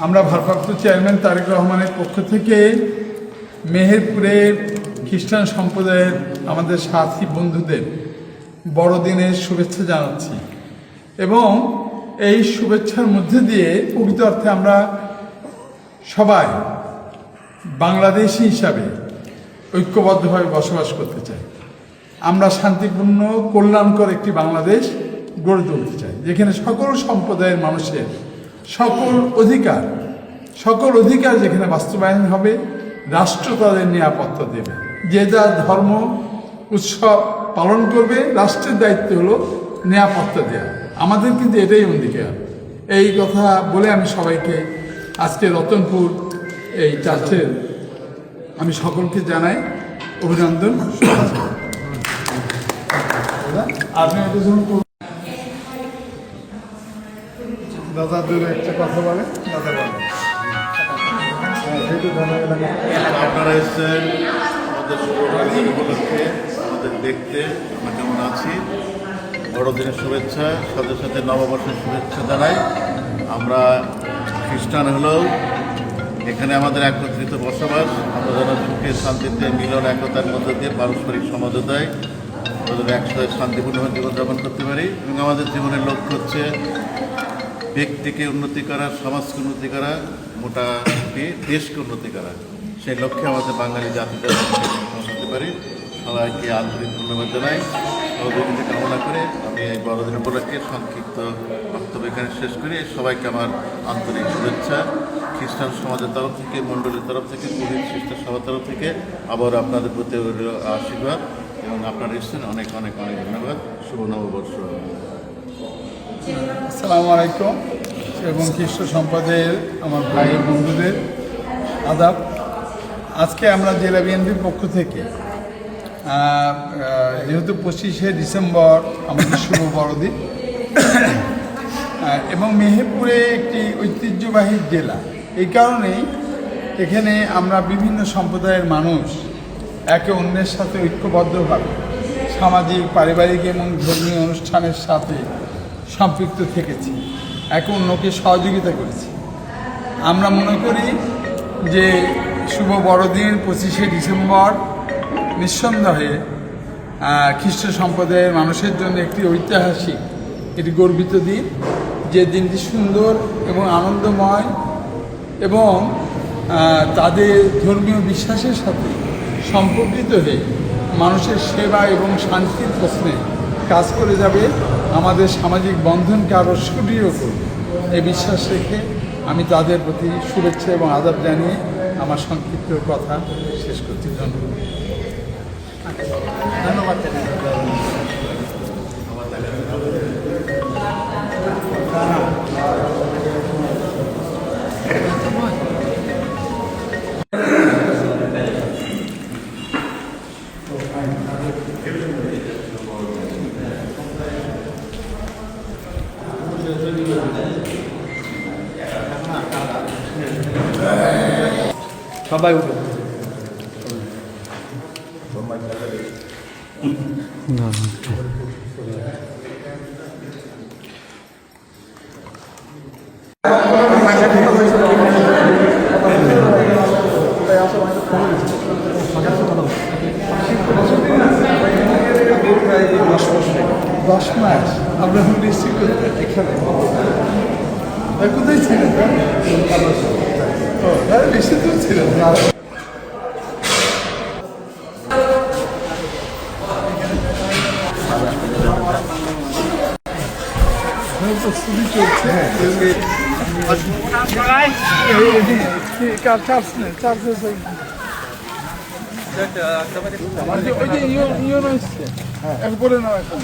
আমরা ভারপ্রাপ্ত চেয়ারম্যান তারেক রহমানের পক্ষ থেকে মেহেরপুরের খ্রিস্টান সম্প্রদায়ের আমাদের সাথী বন্ধুদের বড়দিনের শুভেচ্ছা জানাচ্ছি এবং এই শুভেচ্ছার মধ্যে দিয়ে প্রকৃত অর্থে আমরা সবাই বাংলাদেশি হিসাবে ঐক্যবদ্ধভাবে বসবাস করতে চাই। আমরা শান্তিপূর্ণ কল্যাণকর একটি বাংলাদেশ গড়ে তুলতে চাই, যেখানে সকল সম্প্রদায়ের মানুষের সকল অধিকার যেখানে বাস্তবায়ন হবে, রাষ্ট্র তাদের নিরাপত্তা দেবে। যে যার ধর্ম উৎসব পালন করবে, রাষ্ট্রের দায়িত্ব হলো নিরাপত্তা দেওয়া। আমাদের কিন্তু এটাই অঙ্গীকার। এই কথা বলে আমি সবাইকে আজকে রতনপুর এই চার্চের আমি সকলকে জানাই অভিনন্দন। আপনি দাদা দূরে একটা কথা বলে, দাদা বলে। আপনারা এসেছেন আমাদের শুভ উপলক্ষে আমাদের দেখতে, আমরা কেমন আছি। বড়দিনের শুভেচ্ছা, সাথে সাথে নববর্ষের শুভেচ্ছা জানাই। আমরা খ্রিস্টান হলেও এখানে আমাদের একত্রিত বসবাস, আমরা যেন সুখে শান্তিতে মিলন একতার মধ্যে দিয়ে পারস্পরিক সমঝোতায় আমাদের একসাথে শান্তিপূর্ণভাবে জীবনযাপন করতে পারি। এবং আমাদের জীবনের লক্ষ্য হচ্ছে ব্যক্তিকে উন্নতি করা, সমাজকে উন্নতি করা, মোটামুটি দেশকে উন্নতি করা। সেই লক্ষ্যে আমাদের বাঙালি জাতিটা করতে পারি। সবাইকে আন্তরিক ধন্যবাদ জানাই, সহযোগিতা কামনা করে আমি এই বড়দিন উপলক্ষে সংক্ষিপ্ত বক্তব্য এখানে শেষ করি। সবাইকে আমার আন্তরিক শুভেচ্ছা খ্রিস্টান সমাজের তরফ থেকে, মণ্ডলীর তরফ থেকে, পুরীর খ্রিস্টান সভার তরফ থেকে আবার আপনাদের প্রতি আশীর্বাদ এবং আপনারা এসেছেন, অনেক অনেক অনেক ধন্যবাদ। শুভ নববর্ষ। আসসালামু আলাইকুম এবং খ্রিস্ট সম্প্রদায়ের আমার ভাই বন্ধুদের আদাব। আজকে আমরা জেলা বিএনপির পক্ষ থেকে যেহেতু 25শে ডিসেম্বর আমাদের শুভ বড়দিন এবং মেহেরপুরে একটি ঐতিহ্যবাহী জেলা, এই কারণেই এখানে আমরা বিভিন্ন সম্প্রদায়ের মানুষ একে অন্যের সাথে ঐক্যবদ্ধভাবে সামাজিক, পারিবারিক এবং ধর্মীয় অনুষ্ঠানের সাথে সম্পৃক্ত থেকেছি, একে অন্যকে সহযোগিতা করেছি। আমরা মনে করি যে শুভ বড়দিন 25শে ডিসেম্বর নিঃসন্দেহে খ্রিস্ট সম্প্রদায়ের মানুষের জন্য একটি ঐতিহাসিক, একটি গর্বিত দিন। যে দিনটি সুন্দর এবং আনন্দময় এবং তাদের ধর্মীয় বিশ্বাসের সাথে সম্পর্কিত হয়ে মানুষের সেবা এবং শান্তির প্রশ্নে কাজ করে যাবে, আমাদের সামাজিক বন্ধনকে আরও সুদৃঢ় করবে। এই বিশ্বাস রেখে আমি তাদের প্রতি শুভেচ্ছা এবং আদাব জানিয়ে আমার সংক্ষিপ্ত কথা শেষ করছি। ধন্যবাদ। সবাই উঠো। দশ মাস আমরা নিশ্চিত করতে এখানে কোথায় ছিলেন? নিশ্চিত ছিলেন প্রস্তুতি চলছে। ওই যে ইয়ে এসছে, বলে নাও এখন।